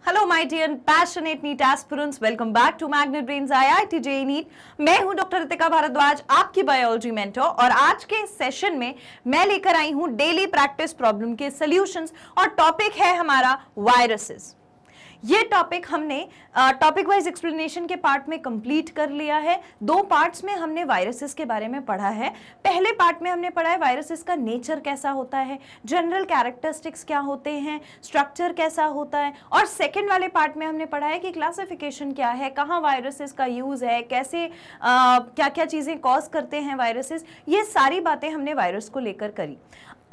Hello my dear passionate NEET aspirants, welcome back to Magnet Brains IIT JEE NEET. मैं हूं doctor Ritika Bhardwaj, आपकी biology mentor, और आज के इस सेशन में मैं लेकर आई हूं डेली प्रैक्टिस प्रॉब्लम के सॉल्यूशंस और टॉपिक है हमारा वायरसेस। ये टॉपिक हमने टॉपिक वाइज एक्सप्लेनेशन के पार्ट में कंप्लीट कर लिया है। दो पार्ट्स में हमने वायरसेस के बारे में पढ़ा है। पहले पार्ट में हमने पढ़ा है वायरसेस का नेचर कैसा होता है, जनरल कैरेक्टरिस्टिक्स क्या होते हैं, स्ट्रक्चर कैसा होता है, और सेकंड वाले पार्ट में हमने पढ़ा है कि क्लासिफिकेशन क्या है, कहाँ वायरसेस का यूज है, कैसे क्या क्या चीजें कॉज करते हैं वायरसेस। ये सारी बातें हमने वायरस को लेकर करी।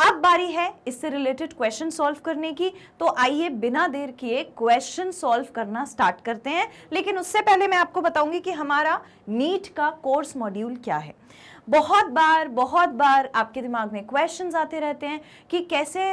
अब बारी है इससे रिलेटेड क्वेश्चन सॉल्व करने की, तो आइए बिना देर किए क्वेश्चन सॉल्व करना स्टार्ट करते हैं। लेकिन उससे पहले मैं आपको बताऊंगी कि हमारा नीट का कोर्स मॉड्यूल क्या है। बहुत बार आपके दिमाग में क्वेश्चंस आते रहते हैं कि कैसे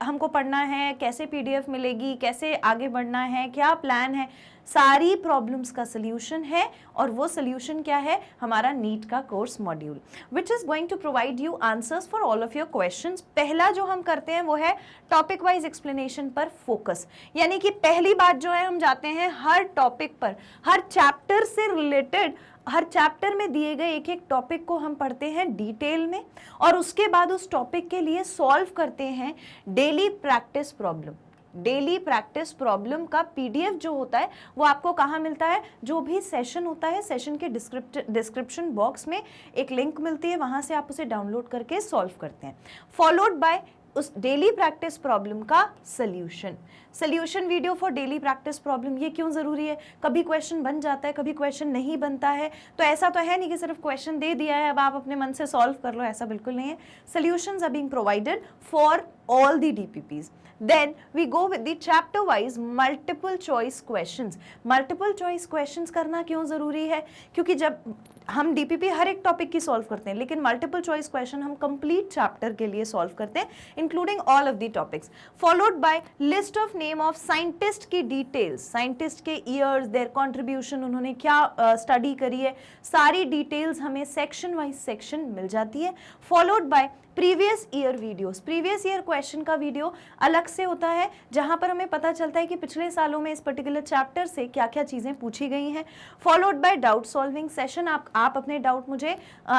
हमको पढ़ना है, कैसे पीडीएफ मिलेगी, कैसे आगे बढ़ना है, क्या प्लान है। सारी प्रॉब्लम्स का सल्यूशन है, और वो सल्यूशन क्या है? हमारा नीट का course module which is going to provide you answers for all of your questions. पहला जो हम करते हैं वो है टॉपिक वाइज एक्सप्लेनेशन पर फोकस, यानी कि पहली बात जो है हम जाते हैं हर टॉपिक पर, हर चैप्टर से रिलेटेड, हर चैप्टर में दिए गए एक एक टॉपिक को हम पढ़ते हैं डिटेल में, और उसके बाद उस टॉपिक के लिए सॉल्व करते हैं daily practice problem. Daily practice problem का पीडीएफ जो होता है वो आपको कहाँ मिलता है? जो भी सेशन होता है, सेशन के डिस्क्रिप्शन बॉक्स में एक लिंक मिलती है, वहां से आप उसे डाउनलोड करके सॉल्व करते हैं, फॉलोड बाय उस डेली प्रैक्टिस प्रॉब्लम का solution video for daily practice problem. ये क्यों जरूरी है? कभी क्वेश्चन बन जाता है, कभी क्वेश्चन नहीं बनता है, तो ऐसा तो है नहीं कि सिर्फ क्वेश्चन दे दिया है अब आप अपने मन से सॉल्व कर लो, ऐसा बिल्कुल नहीं है। Solutions are being provided for all the DPPs. Then we go with the chapter wise multiple choice questions. Multiple choice questions करना क्यों जरूरी है? क्योंकि जब हम DPP हर एक टॉपिक की सॉल्व करते हैं, लेकिन मल्टीपल चॉइस क्वेश्चन हम कंप्लीट चैप्टर के लिए सॉल्व करते हैं, including all of the topics, followed by list of name of scientist की डिटेल्स, साइंटिस्ट के ईयर्स, देयर कंट्रीब्यूशन, उन्होंने क्या स्टडी करी है, सारी डिटेल्स हमें सेक्शन वाइज सेक्शन मिल जाती है, followed by previous year videos. Previous year question का वीडियो अलग से होता है, जहां पर हमें पता चलता है कि पिछले सालों में इस पर्टिकुलर चैप्टर से क्या क्या चीजें पूछी गई हैं, followed by doubt solving session. आप अपने डाउट मुझे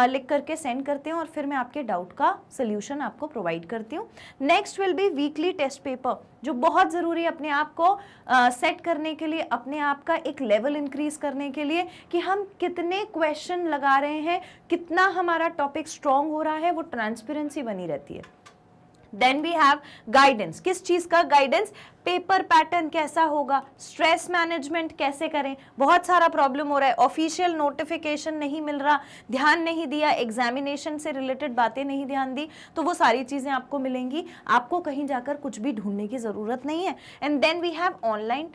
लिख करके सेंड करते हैं, और फिर मैं आपके डाउट का सोल्यूशन आपको प्रोवाइड करती हूँ। Next will be weekly test paper, जो बहुत ज़रूरी है अपने आप को सेट करने के लिए, अपने आप का एक लेवल इंक्रीज करने के लिए, कि हम कितने क्वेश्चन लगा रहे हैं, कितना हमारा टॉपिक स्ट्रॉन्ग हो रहा है, वो ट्रांसपेरेंसी बनी रहती है। Then we have guidance. किस चीज का गाइडेंस? पेपर पैटर्न कैसा होगा, स्ट्रेस मैनेजमेंट कैसे करें, बहुत सारा प्रॉब्लम हो रहा है, ऑफिशियल नोटिफिकेशन नहीं मिल रहा, ध्यान नहीं दिया, एग्जामिनेशन से रिलेटेड बातें नहीं ध्यान दी, तो वो सारी चीजें आपको मिलेंगी, आपको कहीं जाकर कुछ भी ढूंढने की जरूरत नहीं है। And then we have online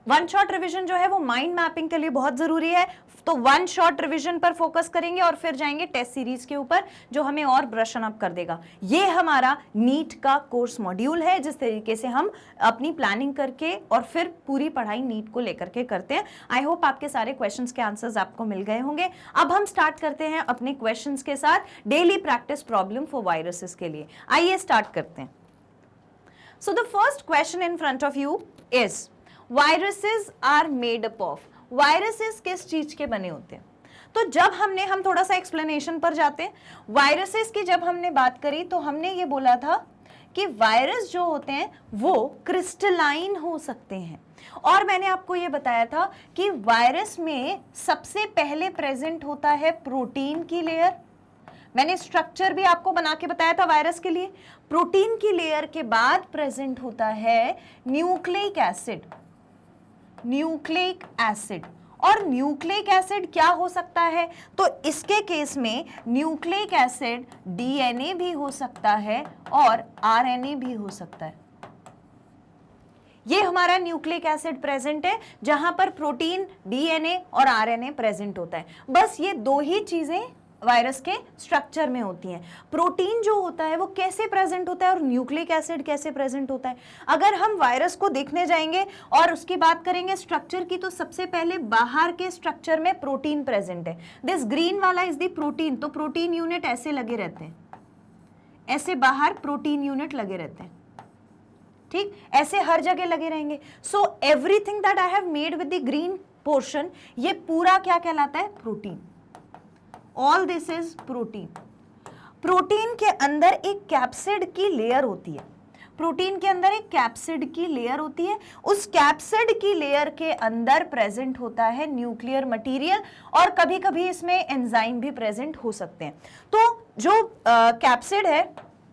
one shot revision जो है वो माइंड मैपिंग के लिए बहुत जरूरी है, तो वन शॉट रिवीजन पर फोकस करेंगे और फिर जाएंगे टेस्ट सीरीज के ऊपर, जो हमें और ब्रशन अप कर देगा। ये हमारा नीट का कोर्स मॉड्यूल है, जिस तरीके से हम अपनी प्लानिंग करके और फिर पूरी पढ़ाई नीट को लेकर के करते हैं। आई होप आपके सारे क्वेश्चंस के आंसर्स आपको मिल गए होंगे। अब हम स्टार्ट करते हैं अपने क्वेश्चंस के साथ daily practice problem for viruses के लिए। आइए स्टार्ट करते हैं। So the first question in front of you is viruses are made up of. Viruses किस चीज के बने होते हैं? तो जब हम थोड़ा सा एक्सप्लेनेशन पर जाते हैं। वायरसेस की जब हमने बात करी तो हमने ये बोला था कि वायरस जो होते हैं वो क्रिस्टलाइन हो सकते हैं, और मैंने आपको ये बताया था कि वायरस में सबसे पहले प्रेजेंट होता है प्रोटीन की लेयर। मैंने स्ट्रक्चर भी आपको बना के बताया था वायरस के लिए। प्रोटीन की लेयर के बाद प्रेजेंट होता है न्यूक्लिक एसिड। न्यूक्लिक एसिड, और न्यूक्लिक एसिड क्या हो सकता है? तो इसके केस में न्यूक्लिक एसिड डीएनए भी हो सकता है और आरएनए भी हो सकता है। ये हमारा न्यूक्लिक एसिड प्रेजेंट है, जहां पर प्रोटीन, डीएनए और आरएनए प्रेजेंट होता है। बस ये दो ही चीजें वायरस के स्ट्रक्चर में होती हैं। प्रोटीन जो होता है वो कैसे प्रेजेंट होता है और न्यूक्लिक एसिड कैसे प्रेजेंट होता है? अगर हम वायरस को देखने जाएंगे और उसकी बात करेंगे स्ट्रक्चर की, तो सबसे पहले बाहर के स्ट्रक्चर में प्रोटीन प्रेजेंट है। दिस ग्रीन वाला इज द प्रोटीन, तो प्रोटीन यूनिट ऐसे लगे रहते हैं, ऐसे बाहर प्रोटीन यूनिट लगे रहते हैं। ठीक, ऐसे हर जगह लगे रहेंगे। So everything that I have made with the green portion, ये पूरा क्या कहलाता है? Protein. All this is protein. Protein के अंदर एक कैप्सिड की लेयर होती है, प्रोटीन के अंदर एक कैप्सिड की लेयर होती है, उस कैप्सिड की लेयर के अंदर प्रेजेंट होता है न्यूक्लियर मटेरियल, और कभी कभी इसमें एंजाइम भी प्रेजेंट हो सकते हैं। तो जो कैप्सिड है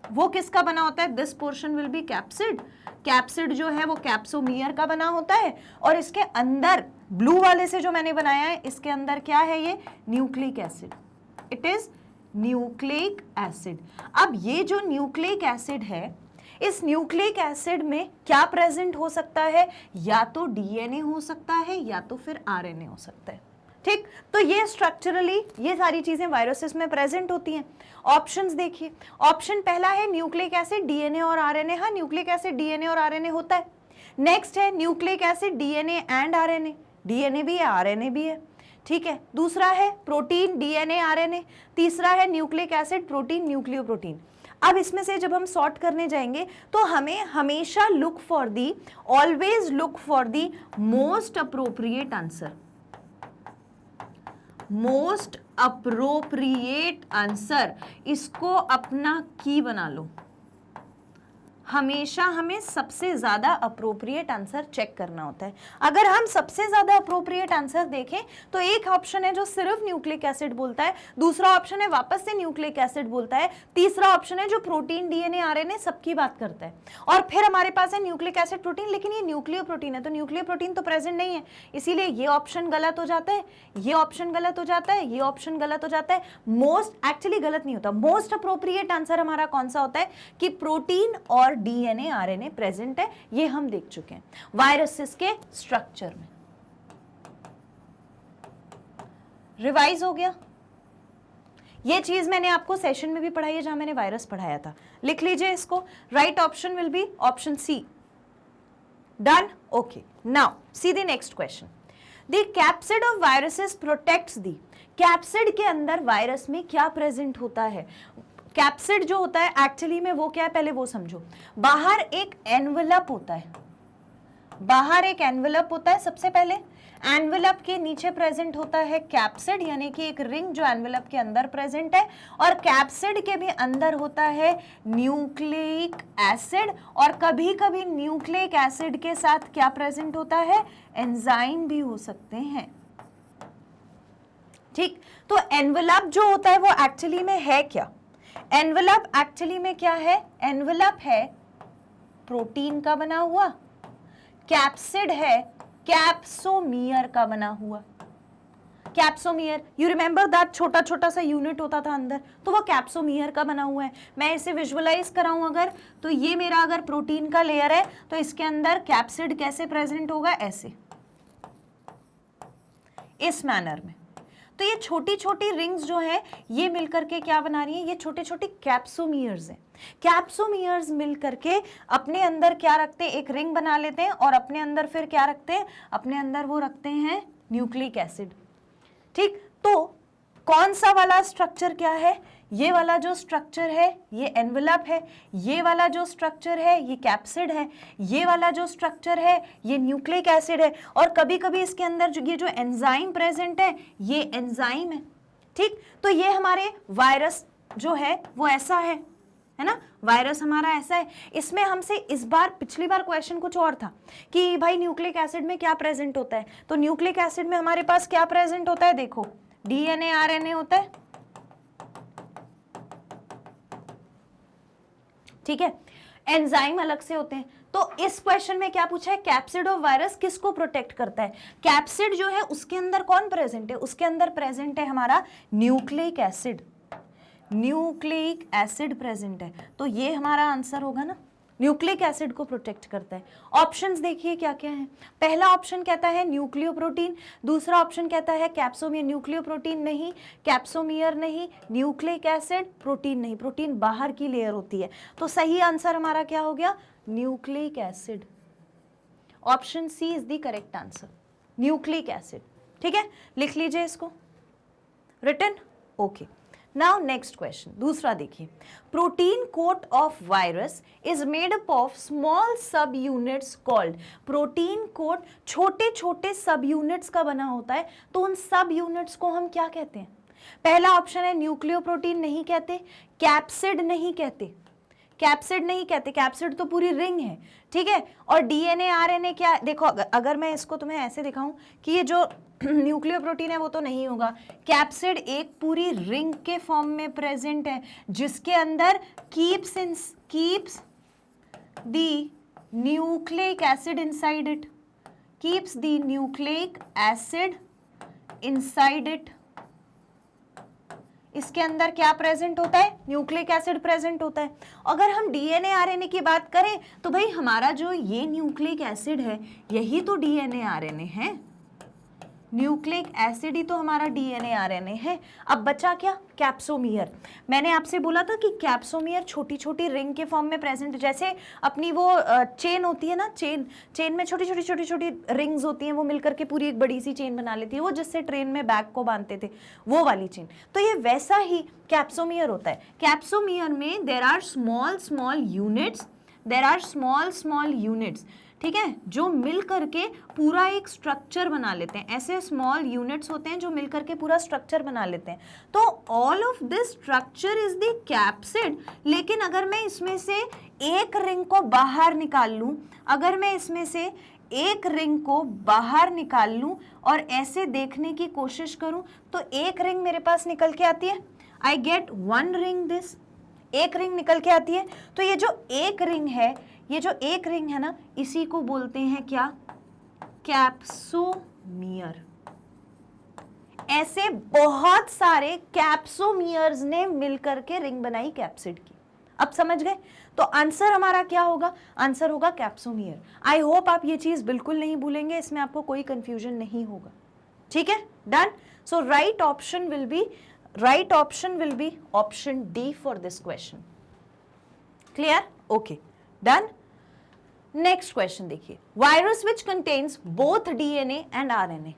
वो किसका बना होता है? This portion will be capsid. Capsid जो है वो कैप्सोमियर का बना होता है, और इसके अंदर ब्लू वाले से जो मैंने बनाया है, इसके अंदर क्या है? ये nucleic acid. It is nucleic acid. अब ये जो न्यूक्लिक एसिड है, इस न्यूक्लिक एसिड में क्या प्रेजेंट हो सकता है? या तो डीएनए हो सकता है या तो फिर आरएनए हो सकता है। ठीक, तो ये स्ट्रक्चरली ये सारी चीजें वायरसेस में प्रेजेंट होती हैं। ऑप्शंस देखिए, ऑप्शन पहला है न्यूक्लिक एसिड, डीएनए और आरएनए। हाँ, न्यूक्लिक एसिड डीएनए और आरएनए होता है। नेक्स्ट है nucleic acid DNA and RNA, DNA भी है आरएनए भी है। ठीक है, दूसरा है प्रोटीन डीएनए आरएनए, तीसरा है न्यूक्लिक एसिड प्रोटीन न्यूक्लियोप्रोटीन। अब इसमें से जब हम सॉर्ट करने जाएंगे तो हमें हमेशा always look for the most appropriate answer. Most appropriate answer, इसको अपना की बना लो। हमेशा हमें सबसे ज्यादा अप्रोप्रिएट आंसर चेक करना होता है। अगर हम सबसे ज्यादा अप्रोप्रिएट आंसर देखें तो एक ऑप्शन है जो सिर्फ न्यूक्लिक एसिड बोलता है, दूसरा ऑप्शन है वापस से न्यूक्लिक एसिड बोलता है, तीसरा ऑप्शन है जो प्रोटीन डीएनए आरएनए सबकी बात करता है, और फिर हमारे पास है न्यूक्लिक एसिड प्रोटीन। लेकिन ये न्यूक्लियो प्रोटीन है, तो न्यूक्लियो प्रोटीन तो प्रेजेंट नहीं है, इसीलिए ये ऑप्शन गलत हो जाता है, ये ऑप्शन गलत हो जाता है, ये ऑप्शन गलत हो जाता है। मोस्ट एक्चुअली गलत नहीं होता, मोस्ट अप्रोप्रिएट आंसर हमारा कौन सा होता है? कि प्रोटीन और डीएनए आरएनए प्रेजेंट है। ये हम देख चुके हैं वायरसेस के स्ट्रक्चर में। रिवाइज हो गया? ये चीज मैंने आपको सेशन में भी पढ़ाई है जहां मैंने वायरस पढ़ाया था। लिख लीजिए इसको। Right option will be option C. Done? Okay, now see the next question. The capsid of viruses protects the. Capsid के अंदर वायरस में क्या प्रेजेंट होता है? कैप्सिड जो होता है एक्चुअली में वो क्या है, पहले वो समझो। बाहर एक एनवेलप होता है, बाहर एक एनवेलप होता है। सबसे पहले एनवेलप के नीचे प्रेजेंट होता है कैप्सिड, यानी कि एक रिंग जो एनवेलप के अंदर प्रेजेंट है, और कैप्सिड के भी अंदर होता है न्यूक्लिक एसिड, और कभी कभी न्यूक्लिक एसिड के साथ क्या प्रेजेंट होता है? एंजाइम भी हो सकते हैं। ठीक, तो एनवेलप जो होता है वो एक्चुअली में है क्या? एनवेलप एक्चुअली में क्या है? एनवेलप है प्रोटीन का बना हुआ, कैप्सिड है कैप्सोमियर का बना हुआ। कैप्सोमियर, यू रिमेंबर दैट छोटा छोटा सा यूनिट होता था अंदर, तो वो कैप्सोमियर का बना हुआ है। मैं इसे विजुअलाइज कराऊं अगर, तो ये मेरा अगर प्रोटीन का लेयर है तो इसके अंदर कैप्सिड कैसे प्रेजेंट होगा? ऐसे, इस मैनर में। तो ये छोटी छोटी रिंग्स जो है ये मिलकर के क्या बना रही हैं? ये छोटे छोटे कैप्सोमियर्स हैं। कैप्सोमियर्स मिलकर के अपने अंदर क्या रखते हैं? एक रिंग बना लेते हैं, और अपने अंदर फिर क्या रखते हैं? अपने अंदर वो रखते हैं न्यूक्लिक एसिड। ठीक, तो कौन सा वाला स्ट्रक्चर क्या है? ये वाला जो स्ट्रक्चर है ये एनवेलप है, ये वाला जो स्ट्रक्चर है ये कैप्सिड है, ये वाला जो स्ट्रक्चर है ये न्यूक्लिक एसिड है, और कभी कभी इसके अंदर जो ये जो एंजाइम प्रेजेंट है ये एंजाइम है। ठीक, तो ये हमारे वायरस जो है वो ऐसा है ना? वायरस हमारा ऐसा है। इसमें हमसे इस बार, पिछली बार क्वेश्चन कुछ और था कि भाई न्यूक्लिक एसिड में क्या प्रेजेंट होता है, तो न्यूक्लिक एसिड में हमारे पास क्या प्रेजेंट होता है? देखो, डीएनए आरएनए होता है। ठीक है, एंजाइम अलग से होते हैं। तो इस क्वेश्चन में क्या पूछा है? कैप्सिड ऑफ वायरस किसको प्रोटेक्ट करता है? कैप्सिड जो है उसके अंदर कौन प्रेजेंट है? उसके अंदर प्रेजेंट है हमारा nucleic acid. Nucleic acid present है, तो ये हमारा आंसर होगा ना, न्यूक्लिक एसिड को प्रोटेक्ट करता है। ऑप्शंस देखिए क्या क्या है। पहला ऑप्शन कहता है न्यूक्लियोप्रोटीन, दूसरा ऑप्शन कहता है कैप्सोमियर। न्यूक्लियोप्रोटीन नहीं, कैप्सोमियर नहीं, न्यूक्लिक एसिड, प्रोटीन नहीं, प्रोटीन बाहर की लेयर होती है। तो सही आंसर हमारा क्या हो गया? Nucleic acid. Option C is the correct answer, nucleic acid. ठीक है, लिख लीजिए इसको। Written? Okay, now next question, दूसरा देखिए, protein coat of virus is made up of small sub units called. Protein coat छोटे छोटे सब यूनिट्स का बना होता है, तो उन सब यूनिट्स को हम क्या कहते हैं? पहला ऑप्शन है न्यूक्लियोप्रोटीन नहीं कहते, कैप्सिड नहीं कहते, कैप्सिड नहीं कहते, कैप्सिड तो पूरी रिंग है, ठीक है। और डीएनए आरएनए क्या, देखो अगर मैं इसको तुम्हें ऐसे दिखाऊं कि ये जो न्यूक्लियोप्रोटीन है वो तो नहीं होगा, कैप्सिड एक पूरी रिंग के फॉर्म में प्रेजेंट है जिसके अंदर keeps the nucleic acid inside it, keeps the nucleic acid inside it. इसके अंदर क्या प्रेजेंट होता है? न्यूक्लिक एसिड प्रेजेंट होता है। अगर हम डीएनए आरएनए की बात करें तो भाई हमारा जो ये न्यूक्लिक एसिड है यही तो डीएनए आरएनए है, न्यूक्लिक एसिड ही तो हमारा डीएनए आरएनए है। अब बचा क्या? कैप्सोमियर। मैंने आपसे बोला था कि कैप्सोमियर छोटी छोटी रिंग के फॉर्म में प्रेजेंट, जैसे अपनी वो चेन होती है ना, चेन में छोटी छोटी रिंग्स होती हैं, वो मिलकर के पूरी एक बड़ी सी चेन बना लेती है, वो जिससे ट्रेन में बैग को बांधते थे, वो वाली चेन। तो ये वैसा ही कैप्सोमियर होता है। कैप्सोमियर में देयर आर स्मॉल यूनिट्स, ठीक है, जो मिल करके पूरा एक स्ट्रक्चर बना लेते हैं। ऐसे स्मॉल यूनिट्स होते हैं जो मिल करके पूरा स्ट्रक्चर बना लेते हैं। तो all of this structure is the capsid. लेकिन अगर मैं इसमें से एक रिंग को बाहर निकाल लूं, अगर मैं इसमें से एक रिंग को बाहर निकाल लूं और ऐसे देखने की कोशिश करूं तो एक रिंग मेरे पास निकल के आती है, I get one ring this, एक रिंग निकल के आती है। तो ये जो एक रिंग है, ये जो एक रिंग है ना, इसी को बोलते हैं क्या? कैप्सोमियर। ऐसे बहुत सारे कैप्सोमियर्स ने मिलकर के रिंग बनाई कैप्सिड की। अब समझ गए? तो आंसर हमारा क्या होगा? आंसर होगा कैप्सोमियर। आई होप आप ये चीज बिल्कुल नहीं भूलेंगे, इसमें आपको कोई कंफ्यूजन नहीं होगा, ठीक है, done. So right option will be option D for this question. Clear? Okay, done. Next question देखिए, virus which contains both DNA and RNA.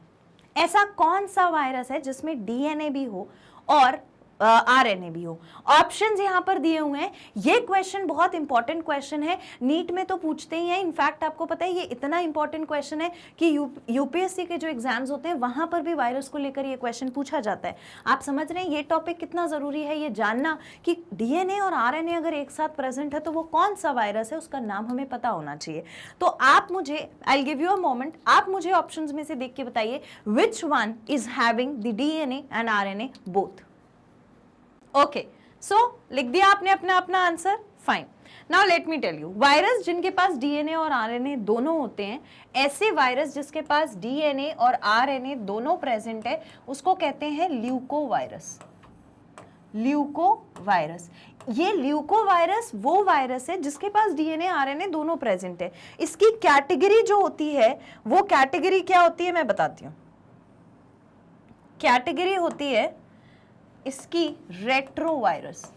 ऐसा कौन सा वायरस है जिसमें डीएनए भी हो और आरएनए भी हो? ऑप्शंस यहां पर दिए हुए हैं। ये क्वेश्चन बहुत इंपॉर्टेंट क्वेश्चन है, नीट में तो पूछते ही हैं। इनफैक्ट आपको पता है ये इतना इंपॉर्टेंट क्वेश्चन है कि यूपीएससी के जो एग्जाम्स होते हैं वहां पर भी वायरस को लेकर ये क्वेश्चन पूछा जाता है। आप समझ रहे हैं ये टॉपिक कितना जरूरी है, ये जानना कि डीएनए और आरएनए अगर एक साथ प्रेजेंट है तो वो कौन सा वायरस है, उसका नाम हमें पता होना चाहिए। तो आप मुझे, I give you a moment, आप मुझे ऑप्शंस में से देख के बताइए which one is having the DNA and RNA both. Okay, so लिख दिया आपने अपना answer, fine. Now let me tell you, virus जिनके पास डीएनए और आरएनए दोनों होते हैं, ऐसे वायरस जिसके पास डीएनए और आरएनए दोनों प्रेजेंट है, उसको कहते हैं ल्यूकोवायरस। ल्यूकोवायरस, ये ल्यूकोवायरस वो वायरस है जिसके पास डीएनए आरएनए दोनों प्रेजेंट है। इसकी कैटेगरी जो होती है, वो कैटेगरी क्या होती है मैं बताती हूं। कैटेगरी होती है इसकी रेट्रोवायरस।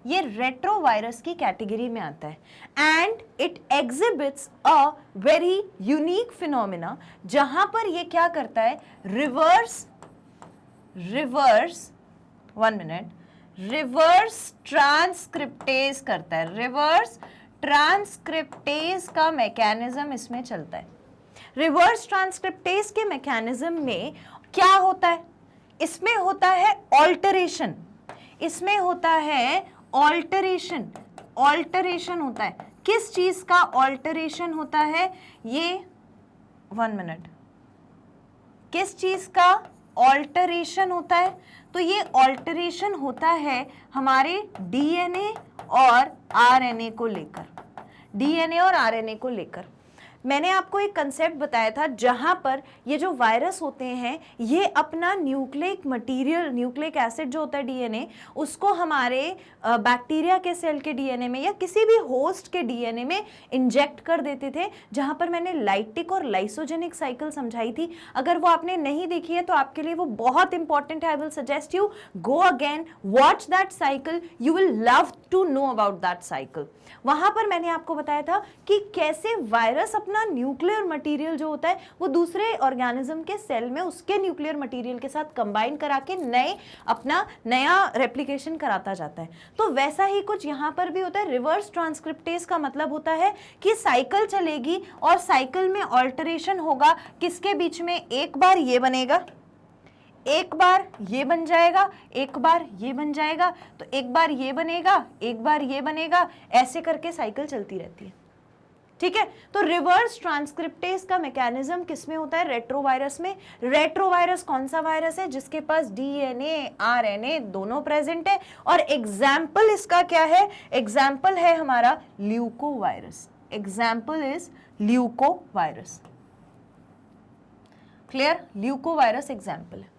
ये रेट्रोवायरस की कैटेगरी में आता है and it exhibits a very unique phenomena, जहां पर ये क्या करता है, रिवर्स ट्रांसक्रिप्टेज करता है। रिवर्स ट्रांसक्रिप्टेज का मैकेनिज्म इसमें चलता है। रिवर्स ट्रांसक्रिप्टेज के मैकेनिज्म में क्या होता है? इसमें होता है ऑल्टरेशन, इसमें होता है ऑल्टरेशन होता है। किस चीज का ऑल्टरेशन होता है? ये 1 मिनट, किस चीज का ऑल्टरेशन होता है? तो ये ऑल्टरेशन होता है हमारे डीएनए और आरएनए को लेकर, डीएनए और आरएनए को लेकर। मैंने आपको एक कंसेप्ट बताया था जहां पर ये जो वायरस होते हैं ये अपना न्यूक्लिक मटेरियल, न्यूक्लिक एसिड जो होता है डीएनए, उसको हमारे बैक्टीरिया के सेल के डीएनए में या किसी भी होस्ट के डीएनए में इंजेक्ट कर देते थे, जहां पर मैंने लाइटिक और लाइसोजेनिक साइकिल समझाई थी। अगर वो आपने नहीं देखी है तो आपके लिए वो बहुत इंपॉर्टेंट है। I will suggest you go again, watch that cycle, you will love to know about that cycle. वहां पर मैंने आपको बताया था कि कैसे वायरस अपना अपना न्यूक्लियर मटेरियल जो होता है वो दूसरे ऑर्गेनिज्म के सेल में उसके न्यूक्लियर मटेरियल के साथ कंबाइन करा के अपना नया रेप्लिकेशन कराता जाता है। तो वैसा ही कुछ यहाँ पर भी होता है। रिवर्स ट्रांसक्रिप्टेज का मतलब होता है कि साइकिल चलेगी और साइकिल में ऑल्टरेशन होगा, किसके बीच में, एक बार ये बनेगा, एक बार ये बन जाएगा, एक बार ये बन जाएगा, तो एक बार ये बनेगा, एक बार ये बनेगा, ऐसे करके साइकिल चलती रहती है। ठीक है, तो रिवर्स ट्रांसक्रिप्टेज का मैकेनिज्म किसमें होता है? रेट्रोवायरस में। रेट्रोवायरस कौन सा वायरस है? जिसके पास डीएनए आरएनए दोनों प्रेजेंट है। और एग्जाम्पल इसका क्या है? एग्जाम्पल है हमारा leukovirus. Example is leukovirus. Clear? Leukovirus example है।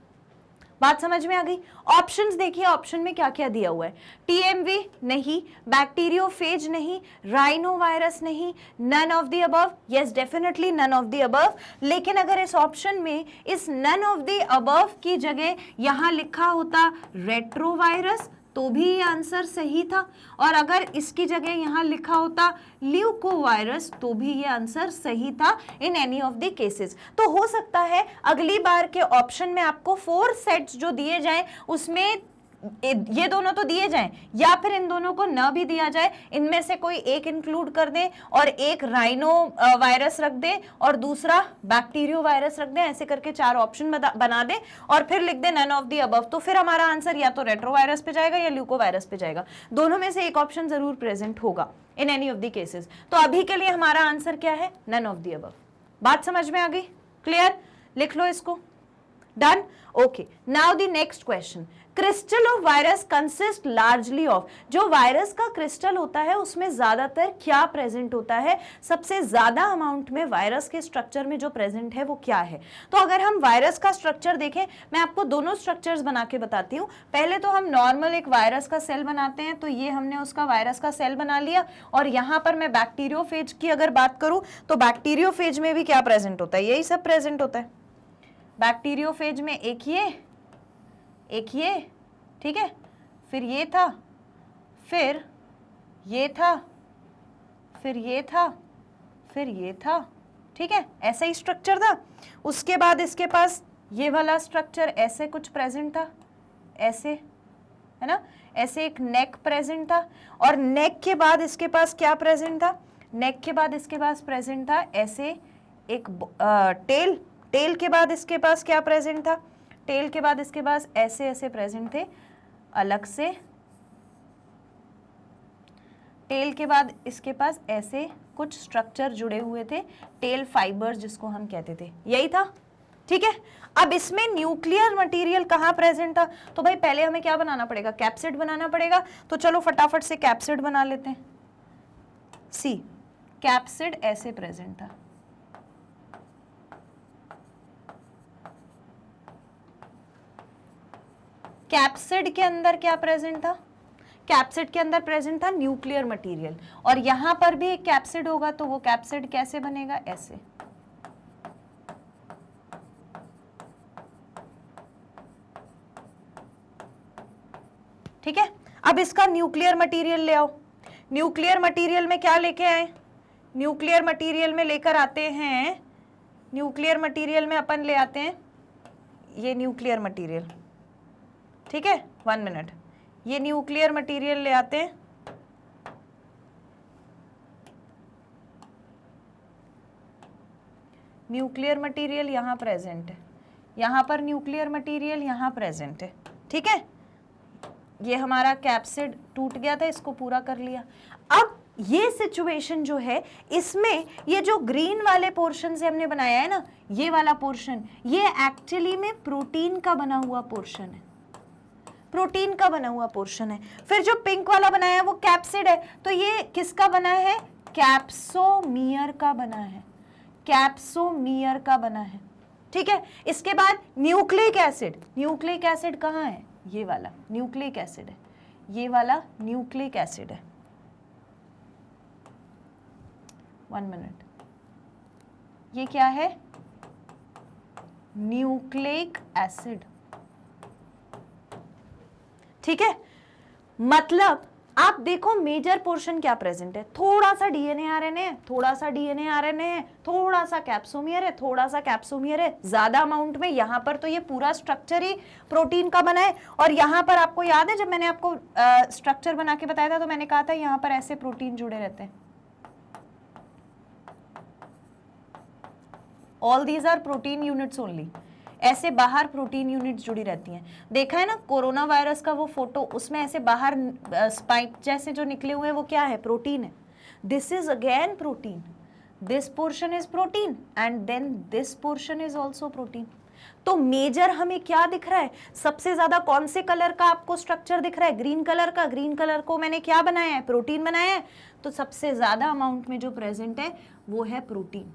बात समझ में आ गई? ऑप्शंस देखिए, ऑप्शन में क्या क्या दिया हुआ है। टीएमवी नहीं, बैक्टीरियोफेज नहीं, राइनोवायरस नहीं, none of the above. Yes, definitely none of the above. लेकिन अगर इस ऑप्शन में इस नन ऑफ द अबव की जगह यहां लिखा होता रेट्रोवायरस तो भी ये आंसर सही था, और अगर इसकी जगह यहां लिखा होता ल्यूकोवायरस तो भी ये आंसर सही था इन एनी ऑफ द केसेस। तो हो सकता है अगली बार के ऑप्शन में आपको 4 सेट्स जो दिए जाएं उसमें ये दोनों तो दिए जाएं, या फिर इन दोनों को न भी दिया जाए, इनमें से कोई एक इंक्लूड कर दें और एक राइनो वायरस रख दें और दूसरा बैक्टीरियो वायरस रख दें। ऐसे करके 4 ऑप्शन बना दें और फिर लिख दें नन ऑफ द अबव। तो फिर हमारा आंसर या तो रेट्रोवायरस पे जाएगा या ल्यूकोवायरस पे जाएगा। दोनों में से एक ऑप्शन जरूर प्रेजेंट होगा in any of the cases. तो अभी के लिए हमारा आंसर क्या है? None of the above. बात समझ में आ गई? क्लियर? लिख लो इसको। Done? Okay, now the next question. Crystal of virus consist largely of. जो वायरस का क्रिस्टल होता है उसमें ज्यादातर क्या प्रेजेंट होता है? सबसे ज्यादा अमाउंट में वायरस के स्ट्रक्चर में जो प्रेजेंट है वो क्या है? तो अगर हम वायरस का स्ट्रक्चर देखें, मैं आपको दोनों स्ट्रक्चर्स बना के बताती हूँ। पहले तो हम नॉर्मल एक वायरस का सेल बनाते हैं, तो ये हमने उसका वायरस का सेल बना लिया। और यहाँ पर मैं बैक्टीरियोफेज की अगर बात करूँ तो बैक्टीरियोफेज में भी क्या प्रेजेंट होता है? यही सब प्रेजेंट होता है। बैक्टीरियोफेज में एक ये, ठीक है, फिर ये था, फिर ये था, फिर ये था, फिर ये था, ठीक है, ऐसा ही स्ट्रक्चर था। उसके बाद इसके पास ये वाला स्ट्रक्चर ऐसे कुछ प्रेजेंट था, ऐसे, है ना, ऐसे एक नेक प्रेजेंट था। और नेक के बाद इसके पास क्या प्रेजेंट था? नेक के बाद इसके पास प्रेजेंट था ऐसे एक टेल। टेल के बाद इसके पास क्या प्रेजेंट था? टेल के बाद इसके पास ऐसे ऐसे प्रेजेंट थे अलग से। टेल के बाद इसके पास ऐसे कुछ स्ट्रक्चर जुड़े हुए थे, टेल फाइबर्स जिसको हम कहते थे, यही था। ठीक है, अब इसमें न्यूक्लियर मटेरियल कहाँ प्रेजेंट था? तो भाई पहले हमें क्या बनाना पड़ेगा? कैप्सिड बनाना पड़ेगा। तो चलो फटाफट से कैप्सिड बना लेते हैं। सी, कैप्सिड ऐसे प्रेजेंट था, कैप्सिड के अंदर क्या प्रेजेंट था? कैप्सिड के अंदर प्रेजेंट था न्यूक्लियर मटेरियल। और यहां पर भी एक कैप्सिड होगा, तो वो कैप्सिड कैसे बनेगा? ऐसे। ठीक है, अब इसका न्यूक्लियर मटेरियल ले आओ। न्यूक्लियर मटेरियल में क्या लेके आए? न्यूक्लियर मटेरियल में लेकर आते हैं, न्यूक्लियर मटेरियल में अपन ले आते हैं ये न्यूक्लियर मटेरियल। ठीक है, 1 मिनट, ये न्यूक्लियर मटेरियल ले आते हैं। न्यूक्लियर मटेरियल यहाँ प्रेजेंट है, यहाँ पर न्यूक्लियर मटेरियल यहाँ प्रेजेंट है। ठीक है, ये हमारा कैप्सिड टूट गया था, इसको पूरा कर लिया। अब ये सिचुएशन जो है, इसमें ये जो ग्रीन वाले पोर्शन से हमने बनाया है ना, ये वाला पोर्शन, ये एक्चुअली में प्रोटीन का बना हुआ पोर्शन है, प्रोटीन का बना हुआ पोर्शन है। फिर जो पिंक वाला बनाया है वो कैप्सिड है, तो ये किसका बना है? कैप्सोमियर का बना है, कैप्सोमियर का बना है। ठीक है, इसके बाद न्यूक्लिक एसिड। न्यूक्लिक एसिड कहाँ है? ये वाला न्यूक्लिक एसिड है, ये वाला न्यूक्लिक एसिड है। 1 मिनट, ये क्या है? Nucleic acid. ठीक है, मतलब आप देखो मेजर पोर्शन क्या प्रेजेंट है, थोड़ा सा डीएनए आरएनए है, थोड़ा सा डीएनए आरएनए है, थोड़ा सा कैप्सोमियर है, थोड़ा सा कैप्सोमियर है, ज्यादा अमाउंट में। यहां पर तो ये पूरा स्ट्रक्चर ही प्रोटीन का बना है। और यहां पर आपको याद है जब मैंने आपको स्ट्रक्चर बना के बताया था तो मैंने कहा था यहां पर ऐसे प्रोटीन जुड़े रहते हैं। All these are protein units only, ऐसे बाहर प्रोटीन यूनिट्स जुड़ी रहती हैं। देखा है ना कोरोना वायरस का वो फोटो, उसमें ऐसे बाहर स्पाइक जैसे जो निकले हुए हैं वो क्या है, प्रोटीन है। This is again protein, this portion is protein and then this portion is also protein. तो मेजर हमें क्या दिख रहा है, सबसे ज्यादा कौन से कलर का आपको स्ट्रक्चर दिख रहा है, ग्रीन कलर का। ग्रीन कलर को मैंने क्या बनाया है, प्रोटीन बनाया है। तो सबसे ज्यादा अमाउंट में जो प्रेजेंट है वो है प्रोटीन,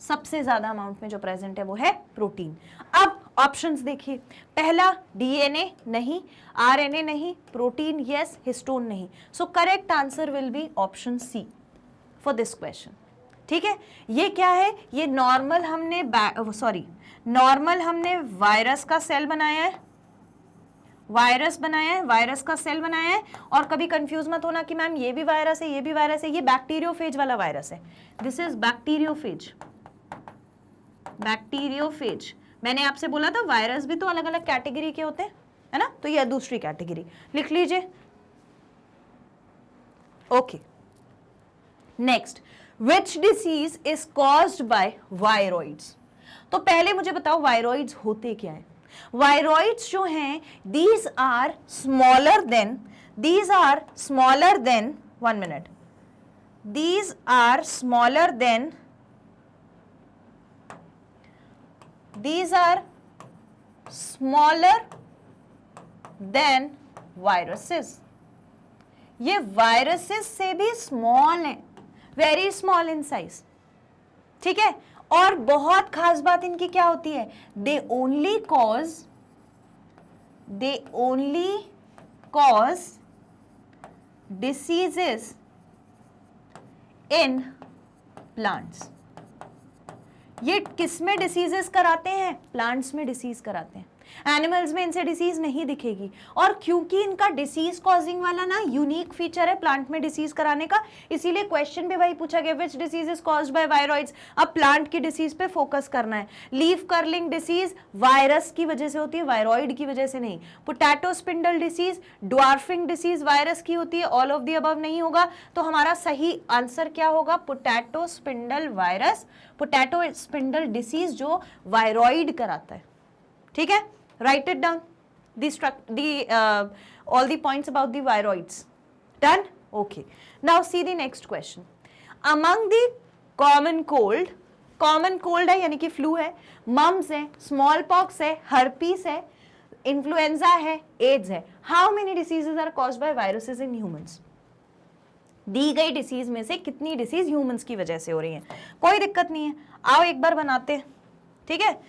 सबसे ज्यादा अमाउंट में जो प्रेजेंट है वो है प्रोटीन। अब ऑप्शंस देखिए, पहला डीएनए नहीं, आरएनए नहीं, प्रोटीन यस, हिस्टोन नहीं। So correct answer will be option C for this question. ठीक है, ये क्या है, ये नॉर्मल हमने वायरस का सेल बनाया है, वायरस का सेल बनाया है। और कभी कंफ्यूज मत होना कि मैम ये भी वायरस है, ये भी वायरस है, ये बैक्टीरियोफेज वाला वायरस है। This is bacteriophage. मैंने आपसे बोला था वायरस भी तो अलग अलग कैटेगरी के होते हैं, है ना, तो यह दूसरी कैटेगरी लिख लीजिए। Okay, next, which disease is caused by viroids. तो पहले मुझे बताओ वायरॉइड्स होते क्या है। वायरॉइड्स जो हैं these are smaller than 1 minute, these are smaller than viruses। ये वायरसेस से भी स्मॉल है, वेरी स्मॉल इन साइज। ठीक है, और बहुत खास बात इनकी क्या होती है, they only cause diseases in plants. ये किस में डिसीजेस कराते हैं, प्लांट्स में डिसीज कराते हैं। एनिमल्स में इनसे डिसीज नहीं दिखेगी। और क्योंकि इनका डिसीज कॉजिंग वाला ना यूनिक फीचर है प्लांट में डिसीज कराने का, इसीलिए क्वेश्चन भी वही पूछा गया, which disease is caused by viroids. अब प्लांट की डिसीज पे फोकस करना है। लीफ कर्लिंग डिसीज वायरस की वजह से होती है, वायरॉइड की वजह से नहीं। Potato spindle disease, dwarfing disease virus की होती है। ऑल ऑफ द अबव नहीं होगा, तो हमारा सही आंसर क्या होगा, potato spindle virus, potato spindle disease जो वायरॉइड कराता है। ठीक है, write it down, all the points about the viroids. Done? Okay. Now see the next question. Among the common cold है यानी कि फ्लू है, मम्स है, स्मॉल पॉक्स है, हर्पीस है, इन्फ्लुएंजा है, एड्स है। How many diseases are caused by viruses in humans. दी गई डिसीज में से कितनी डिसीज ह्यूमंस की वजह से हो रही है। कोई दिक्कत नहीं है, आओ एक बार बनाते हैं। ठीक है,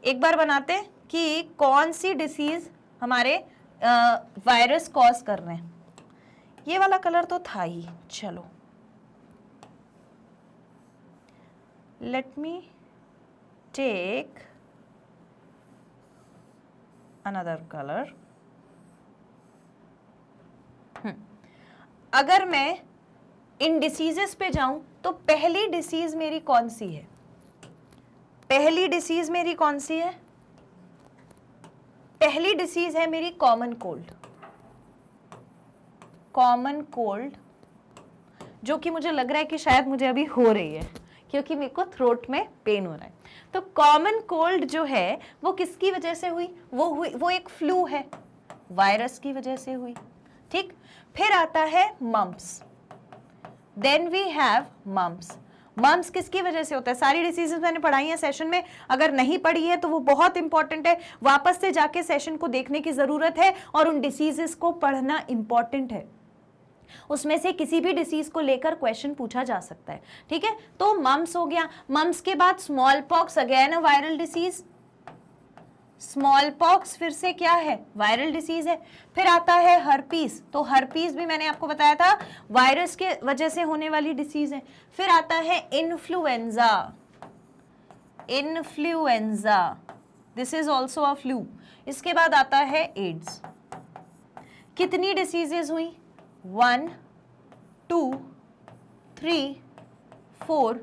एक बार बनाते हैं कि कौन सी डिसीज हमारे वायरस कॉज कर रहे हैं। ये वाला कलर तो था ही, चलो let me take another colour. अगर मैं इन डिसीजेस पे जाऊं तो पहली डिसीज मेरी कौन सी है, पहली डिसीज मेरी कौन सी है, पहली डिसीज है मेरी कॉमन कोल्ड। कॉमन कोल्ड जो कि मुझे लग रहा है कि शायद मुझे अभी हो रही है क्योंकि मेरे को थ्रोट में पेन हो रहा है। तो कॉमन कोल्ड जो है वो किसकी वजह से हुई, वो एक फ्लू है, वायरस की वजह से हुई। ठीक, फिर आता है mumps, then we have mumps. Mumps किसकी वजह से होता है, सारी डिसीजेस मैंने पढ़ाई है सेशन में, अगर नहीं पढ़ी है तो वो बहुत इंपॉर्टेंट है, वापस से जाके सेशन को देखने की जरूरत है और उन डिसीजेस को पढ़ना इंपॉर्टेंट है। उसमें से किसी भी डिसीज को लेकर क्वेश्चन पूछा जा सकता है। ठीक है, तो मम्प्स हो गया। मम्प्स के बाद small pox, again a viral disease. Small pox फिर से क्या है, वायरल डिसीज है। फिर आता है हर्पीस, तो हर्पीस भी मैंने आपको बताया था वायरस के वजह से होने वाली डिसीज है। फिर आता है influenza, influenza this is also a flu. इसके बाद आता है एड्स। कितनी डिसीजेस हुई, 1 2 3 4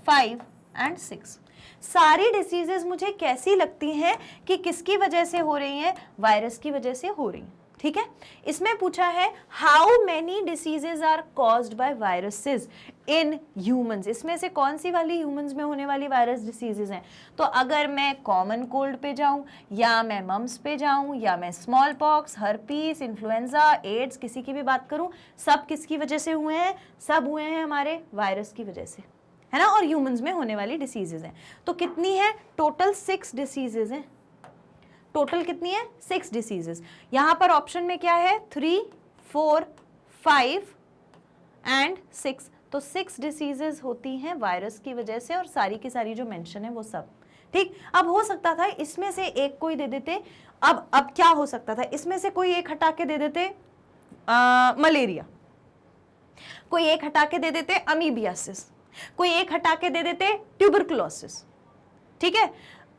5 एंड 6। सारी डिसीजेस मुझे कैसी लगती हैं कि किसकी वजह से हो रही हैं? वायरस की वजह से हो रही हैं। ठीक है, इसमें पूछा है how many diseases are caused by viruses in humans. इसमें से कौन सी वाली ह्यूमंस में होने वाली वायरस डिसीजेज हैं? तो अगर मैं कॉमन कोल्ड पे जाऊं, या मैं मम्स पे जाऊं, या मैं smallpox, herpes, influenza, AIDS, किसी की भी बात करूं, सब किसकी वजह से हुए हैं? सब हुए हैं हमारे वायरस की वजह से, है ना। और ह्यूमंस में होने वाली डिसीजेज हैं। तो कितनी है टोटल? 6 डिसीजेज हैं। टोटल कितनी है? 6 डिसीजेस। यहां पर ऑप्शन में क्या है? 3 4 5 एंड 6। तो 6 डिसीजेस होती हैं वायरस की वजह से, और सारी की सारी जो मेंशन है वो सब। ठीक, अब हो सकता था इसमें से एक कोई दे देते। अब क्या हो सकता था? इसमें से कोई एक हटा के दे देते मलेरिया, कोई एक हटा के दे देते अमीबियासिस, कोई एक हटा के दे देते ट्यूबरकुलोसिस। ठीक है,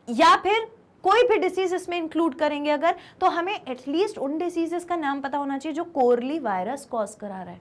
या फिर कोई भी डिसीज इसमें इंक्लूड करेंगे अगर, तो हमें एटलीस्ट उन डिसीजेस का नाम पता होना चाहिए जो कोरली वायरस कॉज करा रहा है,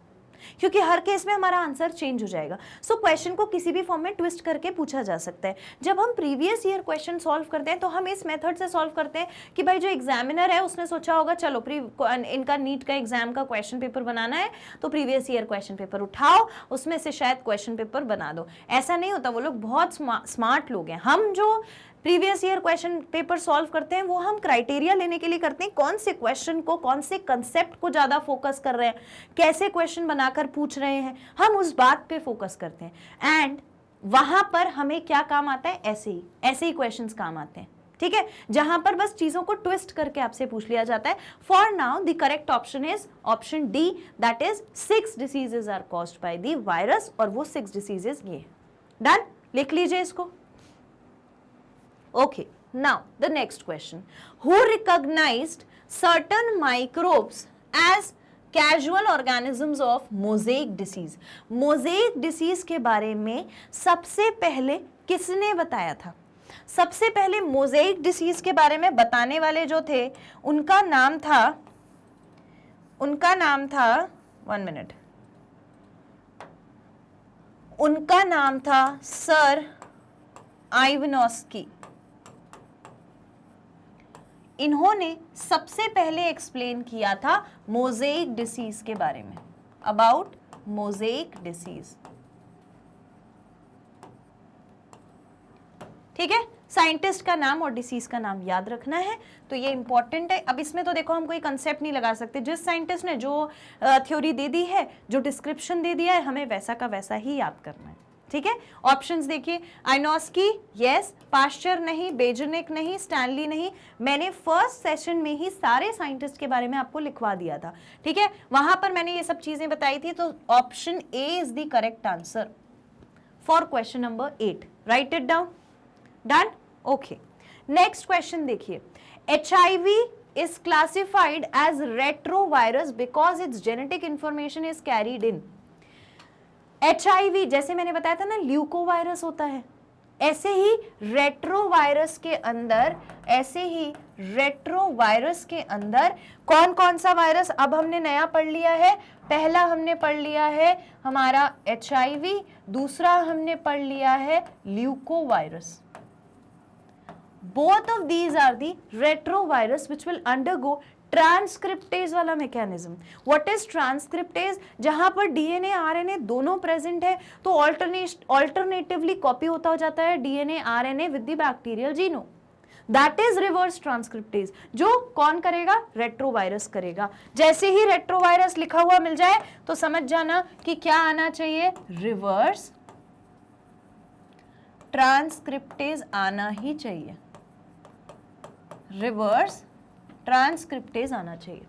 क्योंकि हर केस में हमारा आंसर चेंज हो जाएगा। सो क्वेश्चन को किसी भी फॉर्म में ट्विस्ट करके पूछा जा सकता है। जब हम प्रीवियस ईयर क्वेश्चन सॉल्व करते हैं तो हम इस मेथड से सॉल्व करते हैं कि भाई जो एग्जामिनर है उसने सोचा होगा चलो इनका नीट का एग्जाम का क्वेश्चन पेपर बनाना है, तो प्रीवियस ईयर क्वेश्चन पेपर उठाओ, उसमें से शायद क्वेश्चन पेपर बना दो। ऐसा नहीं होता, वो लोग बहुत स्मार्ट लोग हैं। हम जो previous year question paper solve करते हैं वो हम क्राइटेरिया लेने के लिए करते हैं, कौन से क्वेश्चन को, कौन से कंसेप्ट को ज्यादा फोकस कर रहे हैं, कैसे क्वेश्चन बनाकर पूछ रहे हैं, हम उस बात पे फोकस करते हैं। एंड वहां पर हमें क्या काम आता है? ऐसे ही क्वेश्चंस काम आते हैं। ठीक है, जहां पर बस चीजों को ट्विस्ट करके आपसे पूछ लिया जाता है। For now the correct option is option D, that is 6 diseases are caused by the virus, और वो 6 डिसीजेज ये। डन, लिख लीजिए इसको। Okay, now the next question. Who recognized certain microbes as casual organisms of mosaic disease? Mosaic disease के बारे में सबसे पहले किसने बताया था? सबसे पहले मोज़ेइक डिसीज के बारे में बताने वाले जो थे उनका नाम था 1 मिनट, उनका नाम था सर आइवनॉस्की। इन्होंने सबसे पहले एक्सप्लेन किया था मोज़ेइक डिसीज के बारे में, अबाउट मोज़ेइक डिसीज। ठीक है, साइंटिस्ट का नाम और डिसीज का नाम याद रखना है, तो ये इंपॉर्टेंट है। अब इसमें तो देखो हम कोई कंसेप्ट नहीं लगा सकते, जिस साइंटिस्ट ने जो थ्योरी दे दी है, जो डिस्क्रिप्शन दे दिया है, हमें वैसा का वैसा ही याद करना है। ठीक है, ऑप्शंस देखिए, आइनोस्की यस, पाश्चर नहीं, बेजनिक नहीं, स्टैनली नहीं। मैंने फर्स्ट सेशन में ही सारे साइंटिस्ट के बारे में आपको लिखवा दिया था। ठीक है, वहां पर मैंने ये सब चीजें बताई थी, तो option A is the correct answer for question number 8। Right it down. Done, okay. Next question देखिए, HIV is classified as retrovirus because its genetic information is carried in। HIV जैसे मैंने बताया था ना ल्यूकोवायरस होता है, ऐसे ही रेट्रोवायरस के अंदर कौन कौन सा वायरस अब हमने नया पढ़ लिया है? पहला हमने पढ़ लिया है हमारा HIV, दूसरा हमने पढ़ लिया है ल्यूकोवायरस। Both of these are the retrovirus which will undergo transcriptase वाला मैकेनिज्म। What is transcriptase? जहां पर डीएनए आरएनए दोनों प्रेजेंट है, तो ऑल्टरनेटिवली कॉपी होता हो जाता है DNA RNA with the bacterial genome. That is reverse transcriptase. जो कौन करेगा? रेट्रोवायरस करेगा। जैसे ही रेट्रोवायरस लिखा हुआ मिल जाए तो समझ जाना कि क्या आना चाहिए? रिवर्स ट्रांसक्रिप्टेज आना ही चाहिए, रिवर्स ट्रांसक्रिप्टेज आना चाहिए।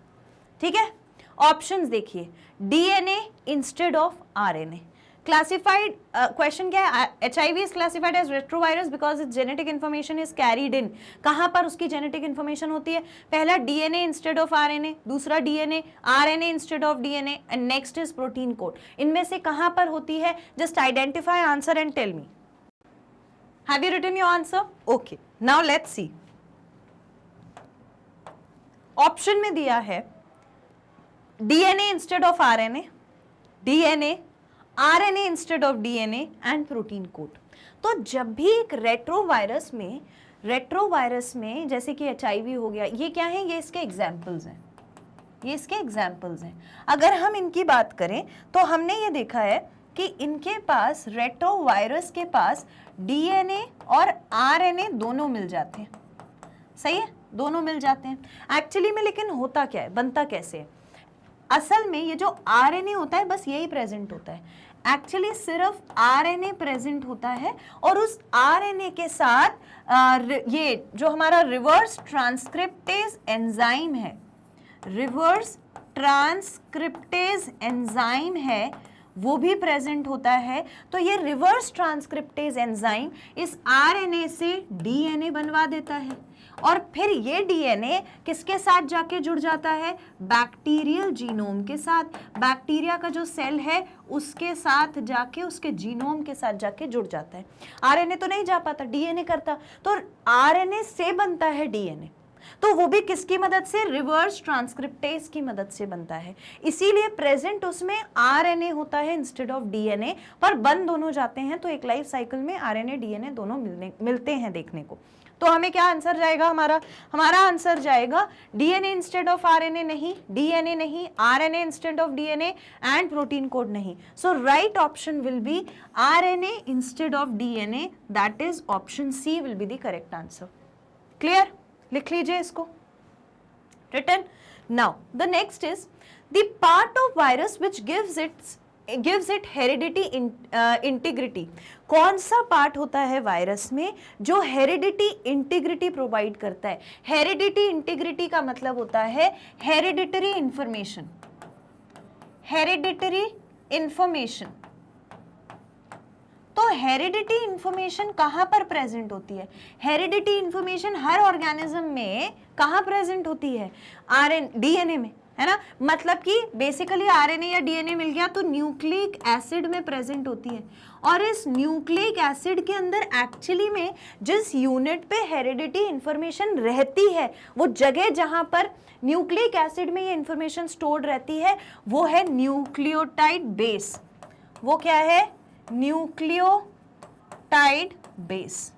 ठीक है, ऑप्शंस देखिए, DNA instead of RNA. Classified question क्या है? HIV is classified as retrovirus because its genetic information is carried in. कहां पर उसकी जेनेटिक इंफॉर्मेशन होती है? पहला डीएनए इंस्टेड ऑफ आरएनए, दूसरा DNA, RNA instead of DNA, and next is protein code. इनमें से कहां पर होती है? Just identify answer and tell me. Have you written your answer? Okay, now let's see. Option में दिया है DNA instead of RNA, DNA, RNA instead of DNA and protein code. तो जब भी एक रेट्रोवायरस में जैसे कि HIV हो गया, ये क्या है, ये इसके एग्जाम्पल्स हैं, अगर हम इनकी बात करें तो हमने ये देखा है कि इनके पास, रेट्रोवायरस के पास DNA और RNA दोनों मिल जाते हैं, सही है, दोनों मिल जाते हैं एक्चुअली में। लेकिन होता क्या है, बनता कैसे है, असल में ये जो RNA होता है बस यही प्रेजेंट होता है, एक्चुअली सिर्फ RNA प्रेजेंट होता है और उस RNA के साथ ये जो हमारा रिवर्स ट्रांसक्रिप्टेज एंजाइम है, वो भी प्रेजेंट होता है। तो ये रिवर्स ट्रांसक्रिप्टेज एंजाइम इस RNA से DNA बनवा देता है और फिर ये DNA किसके साथ जाके जुड़ जाता है, बैक्टीरियल जीनोम के साथ, बैक्टीरिया का जो सेल है उसके साथ जाके, उसके जीनोम के साथ जाके जुड़ जाता है। RNA तो नहीं जा पाता, DNA करता, तो RNA से बनता है DNA, तो वो भी किसकी मदद से, रिवर्स ट्रांसक्रिप्टेज की मदद से बनता है। इसीलिए प्रेजेंट उसमें RNA होता है इंस्टेड ऑफ DNA, पर बन दोनों जाते हैं। तो एक लाइफ साइकिल में RNA DNA दोनों मिलते हैं देखने को। तो हमें क्या आंसर जाएगा, हमारा आंसर जाएगा DNA इंस्टेड ऑफ RNA नहीं, DNA नहीं, RNA instead of DNA and protein code नहीं। So right option will be RNA instead of DNA, that is option C will be the correct answer. Clear, लिख लीजिए इसको, written. Now the next is the part of virus which gives it heredity integrity. कौन सा part होता है virus में जो heredity integrity provide करता है। हेरिडिटी इंटीग्रिटी का मतलब होता है हेरिडिटरी इंफॉर्मेशन। तो हेरिडिटी इंफॉर्मेशन कहाँ पर प्रेजेंट होती है, हेरिडिटी इंफॉर्मेशन हर ऑर्गेनिज्म में कहाँ प्रेजेंट होती है, DNA में, है ना। मतलब कि बेसिकली RNA या DNA मिल गया तो न्यूक्लिक एसिड में प्रेजेंट होती है, और इस न्यूक्लिक एसिड के अंदर एक्चुअली में जिस यूनिट पे हेरिडिटी इंफॉर्मेशन रहती है, वो जगह जहां पर न्यूक्लिक एसिड में ये इंफॉर्मेशन स्टोर्ड रहती है वो है न्यूक्लियोटाइड बेस। वो क्या है, न्यूक्लियोटाइड बेस।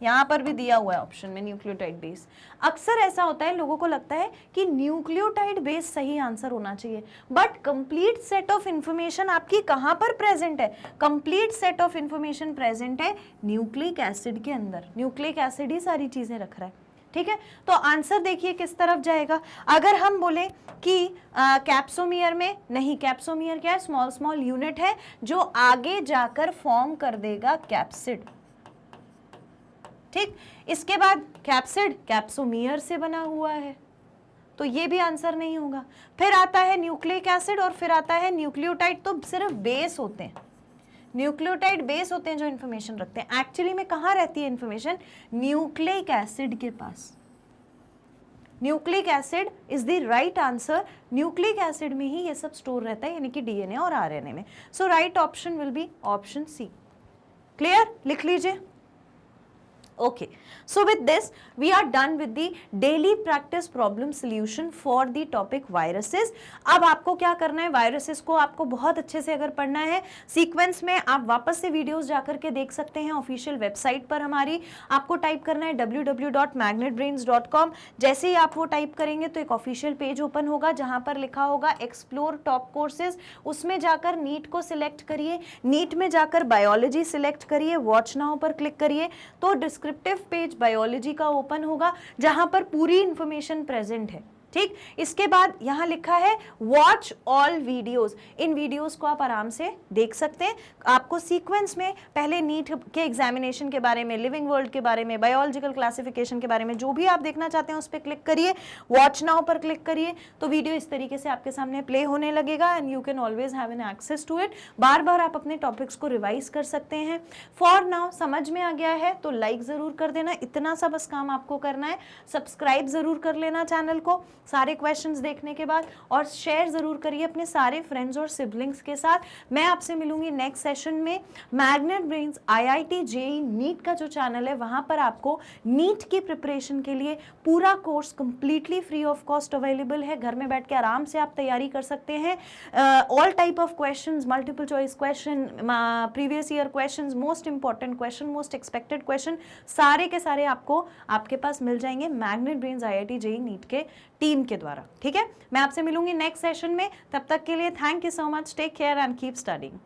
यहां पर भी दिया हुआ है ऑप्शन में न्यूक्लियोटाइड बेस। अक्सर ऐसा होता है, लोगों को लगता है कि न्यूक्लियोटाइड बेस सही आंसर होना चाहिए, but complete set of information आपकी कहां पर प्रेजेंट है, complete set of information present है न्यूक्लिक एसिड के अंदर। न्यूक्लिक एसिड ही सारी चीजें रख रहा है, ठीक है। तो आंसर देखिए किस तरफ जाएगा। अगर हम बोले कि कैप्सोमियर में, नहीं, कैप्सोमियर क्या है, स्मॉल यूनिट है जो आगे जाकर फॉर्म कर देगा कैप्सिड, ठीक। इसके बाद कैप्सिड कैप्सोमियर से बना हुआ है, तो ये भी आंसर नहीं होगा। फिर आता है न्यूक्लिक एसिड और फिर आता है न्यूक्लियोटाइड। तो सिर्फ बेस होते हैं, न्यूक्लियोटाइड बेस होते हैं जो इन्फॉर्मेशन रखते हैं। एक्चुअली में कहाँ रहती है इन्फॉर्मेशन, न्यूक्लिक एसिड के पास। Nucleic acid is the right answer, nucleic acid में ही ये सब स्टोर रहता है, यानी कि DNA और RNA में। So right option will be option C। Clear, लिख लीजिए। Okay, so with this we are done with the daily practice problem solution for the topic viruses. अब आपको क्या करना है, वायरसेस को आपको बहुत अच्छे से अगर पढ़ना है सीक्वेंस में, आप वापस से वीडियोस जाकर के देख सकते हैं ऑफिशियल वेबसाइट पर हमारी। आपको टाइप करना है www.magnetbrains.com। जैसे ही आप वो टाइप करेंगे तो एक ऑफिशियल पेज ओपन होगा जहां पर लिखा होगा एक्सप्लोर टॉप कोर्सेज। उसमें जाकर नीट को सिलेक्ट करिए, नीट में जाकर बायोलॉजी सिलेक्ट करिए, वॉच नाउ पर क्लिक करिए तो डिस्क्रिप्टिव पेज बायोलॉजी का ओपन होगा जहां पर पूरी इंफॉर्मेशन प्रेजेंट है, ठीक। इसके बाद यहाँ लिखा है वॉच ऑल वीडियोस, इन वीडियोस को आप आराम से देख सकते हैं। आपको सीक्वेंस में पहले नीट के एग्जामिनेशन के बारे में, लिविंग वर्ल्ड के बारे में, बायोलॉजिकल क्लासिफिकेशन के बारे में, जो भी आप देखना चाहते हैं उस पर क्लिक करिए, वॉच नाउ पर क्लिक करिए तो वीडियो इस तरीके से आपके सामने प्ले होने लगेगा and you can always have an access to it. बार बार आप अपने टॉपिक्स को रिवाइज कर सकते हैं। फॉर नाउ समझ में आ गया है तो लाइक जरूर कर देना, इतना सा बस काम आपको करना है। सब्सक्राइब जरूर कर लेना चैनल को, सारे क्वेश्चंस देखने के बाद, और शेयर ज़रूर करिए अपने सारे फ्रेंड्स और सिबलिंग्स के साथ। मैं आपसे मिलूंगी नेक्स्ट सेशन में। Magnet Brains IIT JEE NEET का जो चैनल है वहाँ पर आपको नीट की प्रिपरेशन के लिए पूरा course completely free of cost available है। घर में बैठ के आराम से आप तैयारी कर सकते हैं। All type of questions, multiple choice question, previous year questions, most important question, most expected question, सारे के सारे आपको आपके पास मिल जाएंगे Magnet Brains IIT JEE NEET के टीम के द्वारा। ठीक है, मैं आपसे मिलूंगी नेक्स्ट सेशन में। तब तक के लिए thank you so much, take care and keep studying.